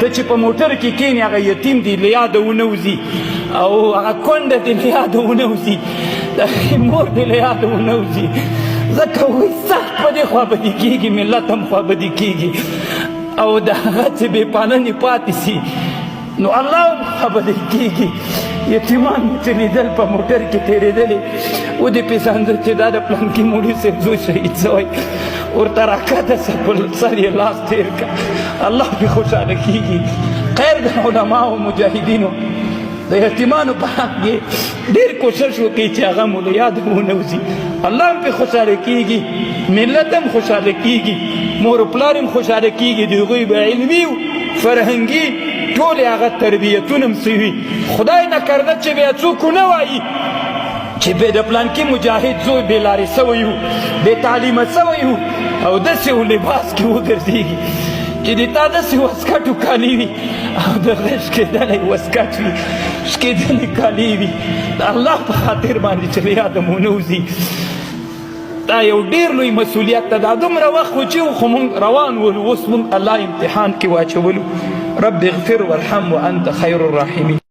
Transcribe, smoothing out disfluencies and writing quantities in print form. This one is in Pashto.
ته چې په موټر کې کښېنې هغه یتیم دی له یاده ونه وځي او هغه کونډه دی له یاده ونه وځي د هغې مور دی له یاده ونه وځي ځکه وایي سخت په دې خوابدي کېږي ملت هم خوابدي کېږي او د هغه چې بې پالنې پاتې سي نو الله هم خوابدي کېږي یتیمان مې چې لیدل په موټر کې تېرېدلې ودې پېژانده چې دا د پلانکي مولي صاحب زوی شهید شوی ورته راکښته شه په سر یې لاس تېر کړه الله پرې خوشحاله کېږي خیر د علماو مجاهدینو د یتیمانو په حق کې ډېر کوشش وکړئ چې هغه مو له یاده ونه وځي الله هم پرې خوشحاله کېږي ملت هم خوشحاله کېږي مور و پلار هم خوشحاله کېږي د هغوی به علمي فرهنګي ټولې هغه تربیتونه هم سوي خدای نکرده چې بیا څوک ونه وایي چې بې د پلانکي مجاهد زوی بې لارې سوی و بې تعلیمه سوی و او داسې و لباس کې وګرځېږي چې د تا داسې وسکټو کالي وي او د هغه شکېدلی وسکټ وي شکېدلي کالي وي د الله په خاطر باندې چې له یاده مو نه وځي دا یو ډېر لوی مسؤلیت ده دا دومره وخت و چې خو مونږ روان ولو اوس مونږ الله امتحان کې واچولو رب اغفر وارحم وانت خیر الراحمین